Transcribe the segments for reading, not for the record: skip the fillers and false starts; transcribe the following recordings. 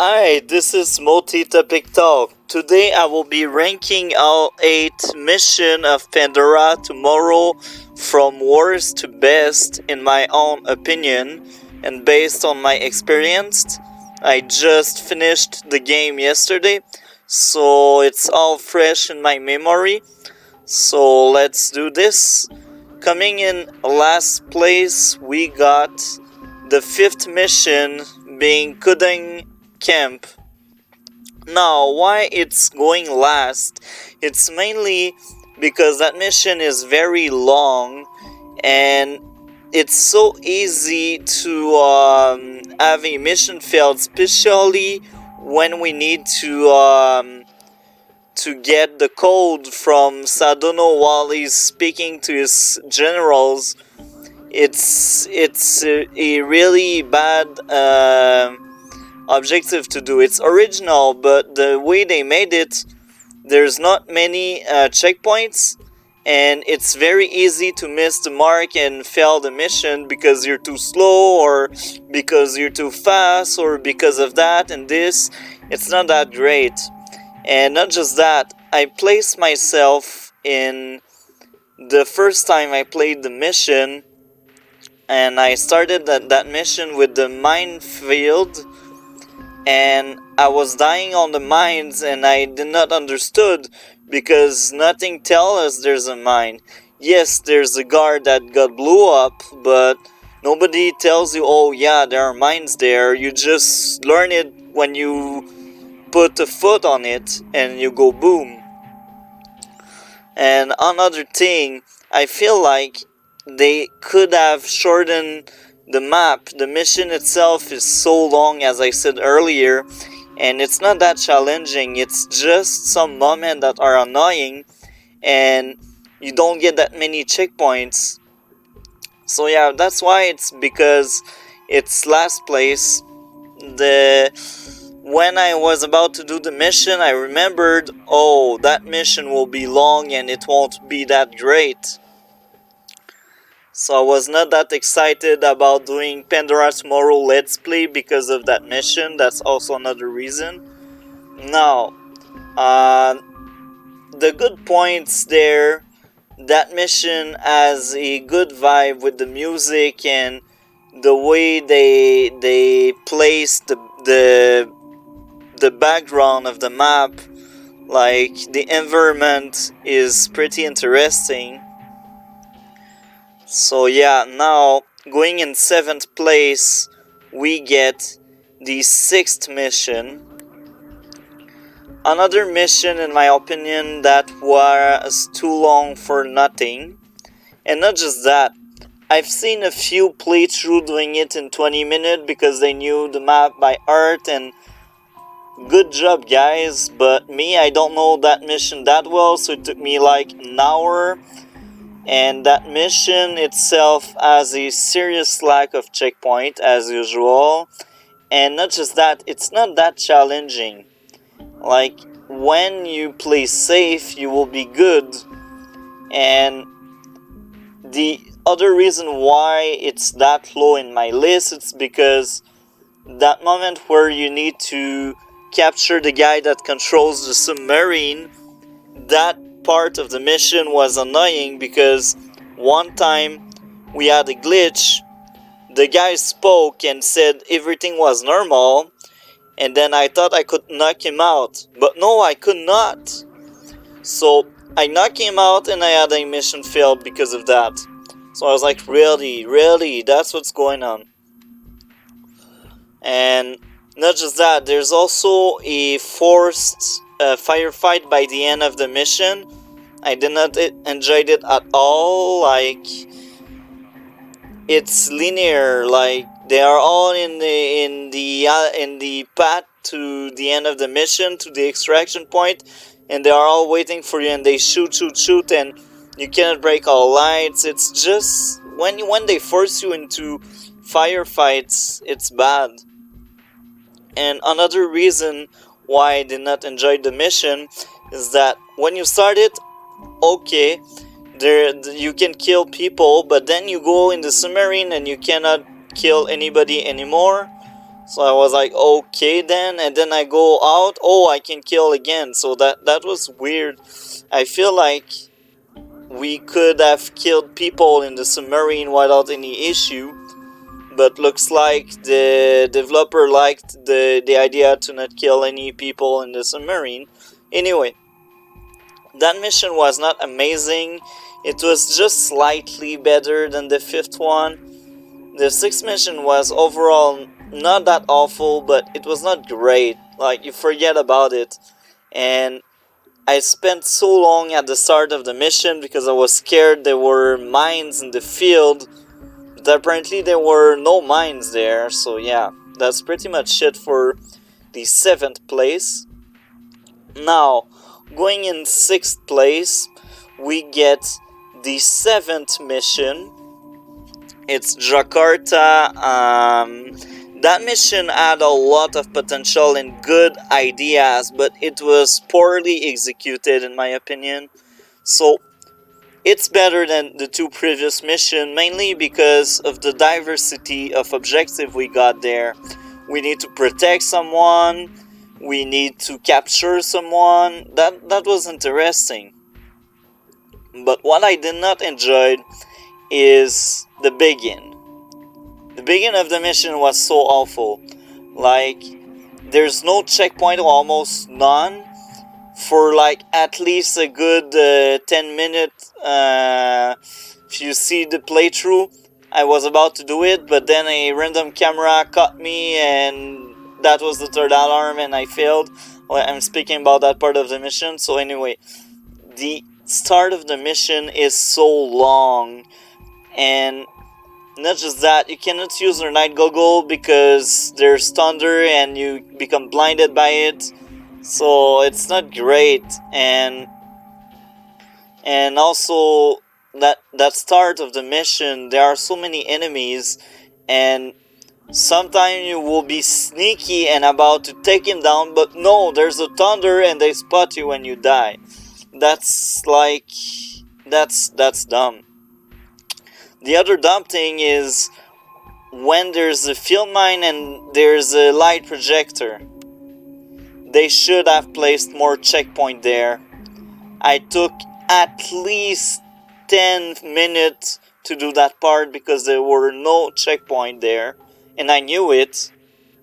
Hi, this is Multi-Topic Talk. Today I will be ranking all 8 missions of Pandora tomorrow from worst to best in my own opinion and based on my experience. I just finished the game yesterday, so it's all fresh in my memory. So let's do this. Coming in last place, we got the 5th mission being Kudang Camp. Now, why it's going last? It's mainly because that mission is very long and it's so easy to have a mission failed, especially when we need to get the code from Sadono while he's speaking to his generals. It's a really bad objective to do. It's original, but the way they made it, there's not many checkpoints, and it's very easy to miss the mark and fail the mission because you're too slow, or because you're too fast, or because of that and this. It's not that great. And not just that, I placed myself in the first time I played the mission, and I started that mission with the minefield, and I was dying on the mines, and I did not understood because nothing tells us there's a mine. Yes, there's a guard that got blew up, but nobody tells you, oh yeah, there are mines there. You just learn it when you put a foot on it and you go boom. And another thing, I feel like they could have shortened the map. The mission itself is so long, as I said earlier, and it's not that challenging. It's just some moments that are annoying, and you don't get that many checkpoints. So yeah, that's why it's because it's last place. When I was about to do the mission, I remembered, oh, that mission will be long and it won't be that great. So I was not that excited about doing Pandora tomorrow Let's Play because of that mission. That's also another reason. Now, the good points there, that mission has a good vibe with the music and the way they place the background of the map. Like, the environment is pretty interesting. So yeah, now going in 7th place, we get the 6th mission. Another mission, in my opinion, that was too long for nothing. And not just that, I've seen a few playthrough doing it in 20 minutes because they knew the map by heart, and good job guys, but me, I don't know that mission that well, so it took me like an hour. And that mission itself has a serious lack of checkpoint as usual. And not just that, it's not that challenging. Like, when you play safe, you will be good. And the other reason why it's that low in my list, it's because that moment where you need to capture the guy that controls the submarine, that part of the mission was annoying because one time we had a glitch. The guy spoke and said everything was normal, and then I thought I could knock him out, but no, I could not. So I knocked him out and I had a mission failed because of that. So I was like, really, that's what's going on. And not just that, there's also a forced firefight by the end of the mission. I did not enjoy it at all. Like, it's linear. Like, they are all in the path to the end of the mission, to the extraction point, and they are all waiting for you. And they shoot, and you cannot break all lights. It's just when they force you into firefights, it's bad. And another reason why I did not enjoy the mission is that when you start it, okay, there you can kill people, but then you go in the submarine and you cannot kill anybody anymore. So I was like, okay then, and then I go out, oh, I can kill again. So that was weird. I feel like we could have killed people in the submarine without any issue, but looks like the developer liked the idea to not kill any people in the submarine. Anyway, that mission was not amazing. It was just slightly better than the fifth one. The sixth mission was overall not that awful, but it was not great. Like, you forget about it. And I spent so long at the start of the mission because I was scared there were mines in the field. But apparently there were no mines there. So yeah, that's pretty much it for the 7th place. Now, going in 6th place, we get the 7th mission. It's Jakarta. That mission had a lot of potential and good ideas, but it was poorly executed in my opinion. So it's better than the 2 previous missions, mainly because of the diversity of objective we got there. We need to protect someone, we need to capture someone. That was interesting. But what I did not enjoy is the begin. The beginning of the mission was so awful. Like, there's no checkpoint, or almost none, for like at least a good 10 minutes. If you see the playthrough, I was about to do it, but then a random camera caught me, and that was the 3rd alarm, and I failed. Well, I'm speaking about that part of the mission. So anyway, the start of the mission is so long, and not just that, you cannot use your night goggle because there's thunder and you become blinded by it. So it's not great. And also that start of the mission, there are so many enemies, and sometimes you will be sneaky and about to take him down, but no, there's a thunder and they spot you when you die. That's like, that's dumb. The other dumb thing is when there's a field mine and there's a light projector. They should have placed more checkpoint there. I took at least 10 minutes to do that part because there were no checkpoint there, and I knew it.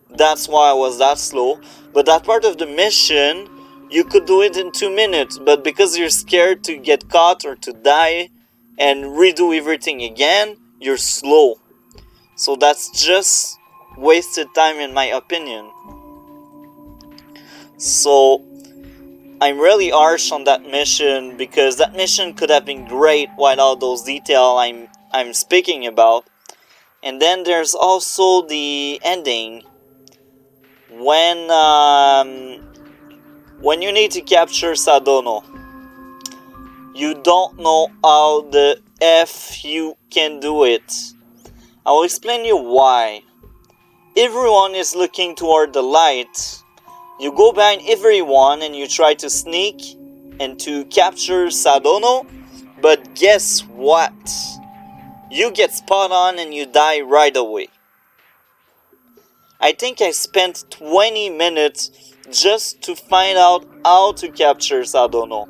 That's why I was that slow. But that part of the mission, you could do it in 2 minutes, but because you're scared to get caught or to die and redo everything again, you're slow. So that's just wasted time in my opinion. So I'm really harsh on that mission because that mission could have been great without those details I'm speaking about. And then there's also the ending when you need to capture Sadono. You don't know how the F you can do it. I will explain you why. Everyone is looking toward the light. You go behind everyone and you try to sneak and to capture Sadono, but guess what? You get spot on and you die right away. I think I spent 20 minutes just to find out how to capture Sadono.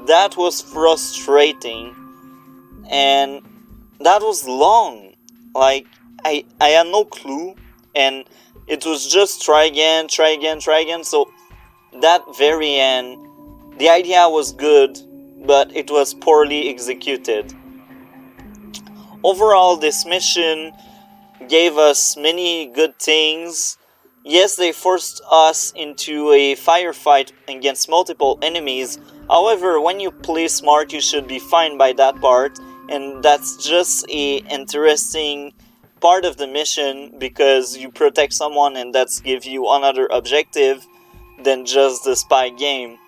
That was frustrating, and that was long. Like, I had no clue, and it was just try again. So that very end, the idea was good, but it was poorly executed. Overall, this mission gave us many good things. Yes, they forced us into a firefight against multiple enemies. However, when you play smart, you should be fine by that part, and that's just a interesting part of the mission because you protect someone and that's give you another objective than just the spy game.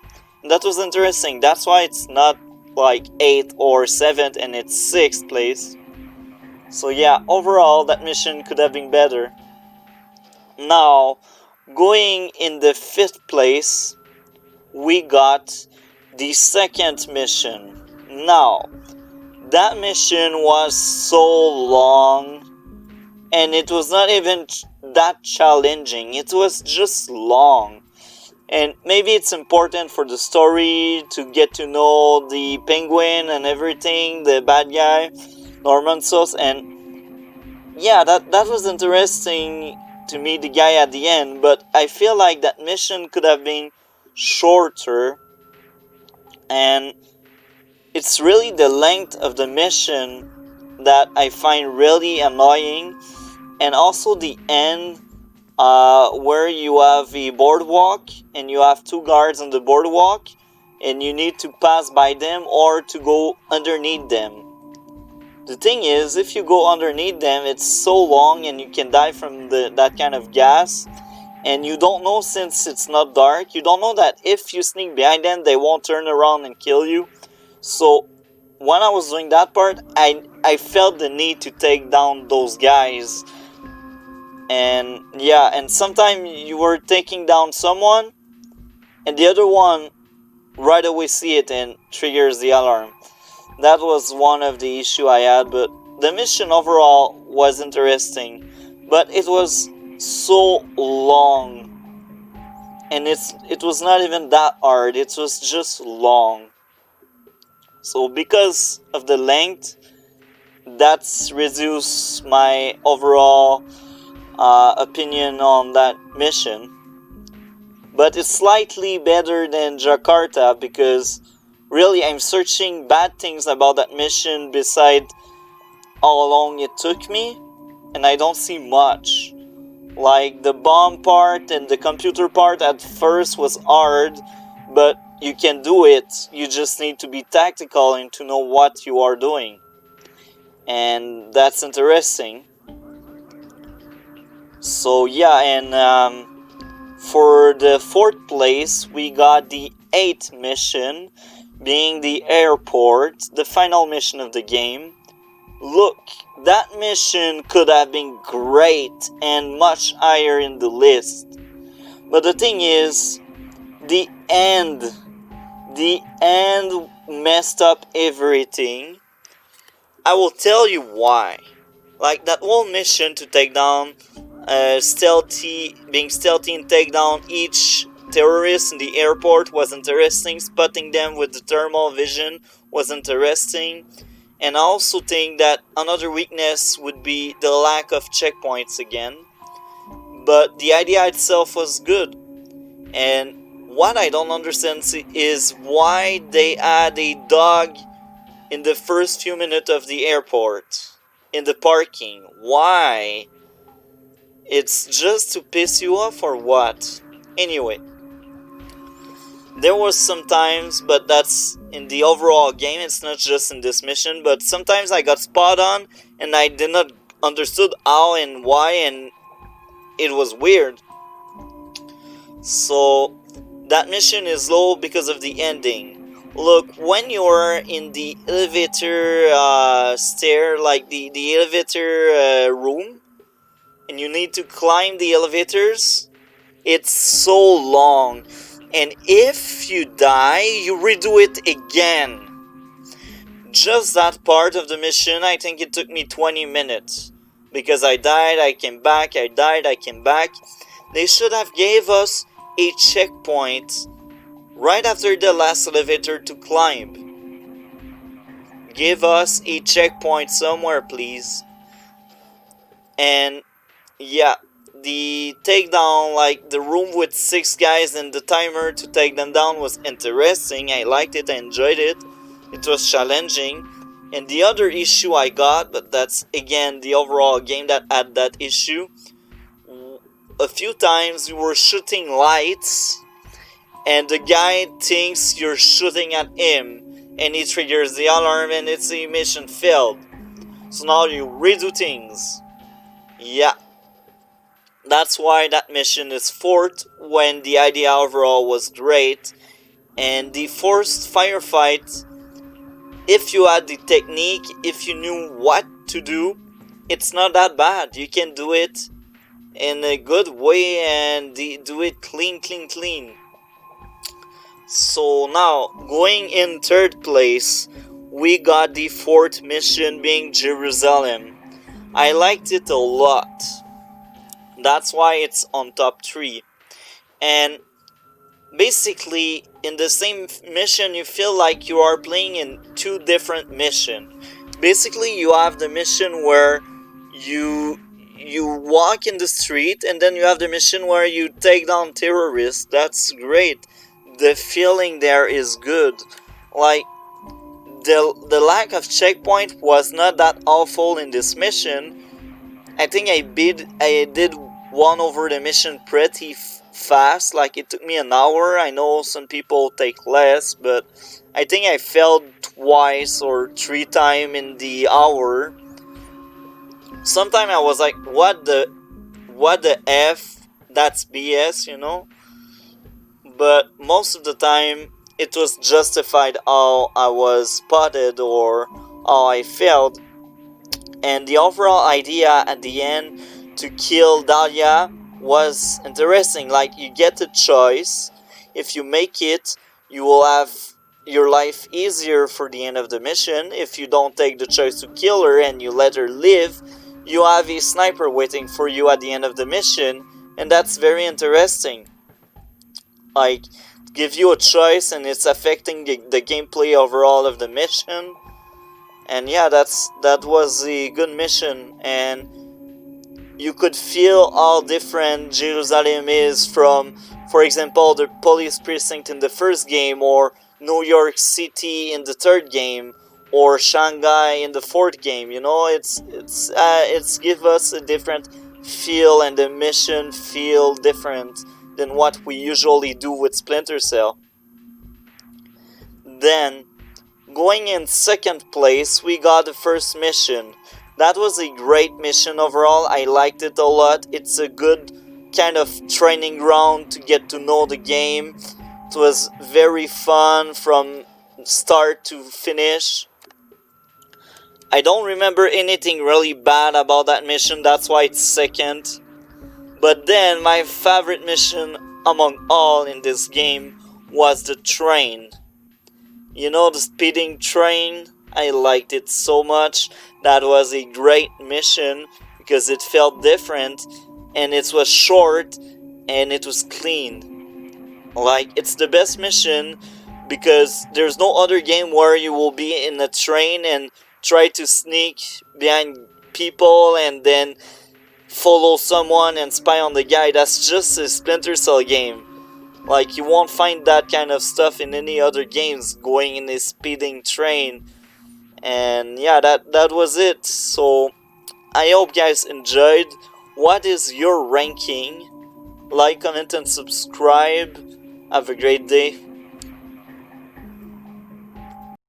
And that was interesting. That's why it's not like 8th or 7th and it's 6th place. So yeah, overall that mission could have been better. Now, going in the 5th place, we got the 2nd mission. Now, that mission was so long and it was not even that challenging. It was just long. And maybe it's important for the story to get to know the penguin and everything, the bad guy, Norman Sauce, and yeah, that was interesting to meet the guy at the end, but I feel like that mission could have been shorter, and it's really the length of the mission that I find really annoying, and also the end where you have a boardwalk and you have two guards on the boardwalk and you need to pass by them or to go underneath them. The thing is, if you go underneath them, it's so long and you can die from that kind of gas. And you don't know, since it's not dark, you don't know that if you sneak behind them, they won't turn around and kill you. So when I was doing that part, I felt the need to take down those guys. And yeah, and sometimes you were taking down someone, and the other one right away see it and triggers the alarm. That was one of the issue I had, but the mission overall was interesting. But it was so long, and it was not even that hard, it was just long. So because of the length, that's reduced my overall opinion on that mission. But it's slightly better than Jakarta, because really I'm searching bad things about that mission beside how long it took me, and I don't see much. Like the bomb part and the computer part at first was hard, but you can do it. You just need to be tactical and to know what you are doing. And that's interesting. So yeah, and for the fourth place, we got the 8th mission, being the airport, the final mission of the game. Look, that mission could have been great and much higher in the list. But the thing is, the end messed up everything. I will tell you why. Like that whole mission to take down being stealthy and take down each terrorist in the airport was interesting. Spotting them with the thermal vision was interesting. And I also think that another weakness would be the lack of checkpoints again. But the idea itself was good. And what I don't understand is why they add a dog in the first few minutes of the airport, in the parking. Why? It's just to piss you off or what? Anyway, there was sometimes, but that's in the overall game, it's not just in this mission, but sometimes I got spot on and I did not understood how and why, and it was weird. So that mission is low because of the ending. Look, when you're in the elevator stair, like the elevator room, and you need to climb the elevators, it's so long. And if you die, you redo it again. Just that part of the mission, I think it took me 20 minutes. Because I died, I came back, I died, I came back. They should have gave us a checkpoint right after the last elevator to climb. Give us a checkpoint somewhere, please. And yeah, the takedown, like the room with 6 guys and the timer to take them down, was interesting. I liked it, I enjoyed it. It was challenging. And the other issue I got, but that's again the overall game that had that issue, a few times you were shooting lights and the guy thinks you're shooting at him and he triggers the alarm and it's a mission failed. So now you redo things. Yeah, that's why that mission is 4th, when the idea overall was great. And the forced firefight, if you had the technique, if you knew what to do, it's not that bad. You can do it in a good way and do it clean. So now, going in 3rd place, we got the 4th mission, being Jerusalem. I liked it a lot. That's why it's on top 3. And basically, in the same mission, you feel like you are playing in 2 different missions. Basically, you have the mission where you walk in the street, and then you have the mission where you take down terrorists. That's great. The feeling there is good. Like, the lack of checkpoint was not that awful in this mission. I think I did one over the mission pretty fast. Like, it took me an hour. I know some people take less, but I think I failed twice or 3 times in the hour. Sometimes I was like, what the F? That's BS, you know? But most of the time, it was justified how I was spotted or how I failed. And the overall idea at the end to kill Dahlia was interesting. Like, you get a choice. If you make it, you will have your life easier for the end of the mission. If you don't take the choice to kill her and you let her live, you have a sniper waiting for you at the end of the mission, and that's very interesting. Like, give you a choice, and it's affecting the gameplay overall of the mission. And yeah, that was a good mission, and you could feel how different Jerusalem is from, for example, the police precinct in the first game, or New York City in the third game, or Shanghai in the fourth game. You know, it's give us a different feel, and the mission feel different than what we usually do with Splinter Cell. Then, going in second place, we got the first mission. That was a great mission overall. I liked it a lot. It's a good kind of training ground to get to know the game. It was very fun from start to finish. I don't remember anything really bad about that mission, that's why it's second. But then, my favorite mission among all in this game was the train. You know, the speeding train? I liked it so much. That was a great mission because it felt different, and it was short, and it was clean. Like, it's the best mission because there's no other game where you will be in a train and try to sneak behind people and then follow someone and spy on the guy. That's just a Splinter Cell game. Like, you won't find that kind of stuff in any other games, going in a speeding train. And yeah, that was it. So I hope guys enjoyed. What is your ranking? Like, comment, and subscribe. Have a great day.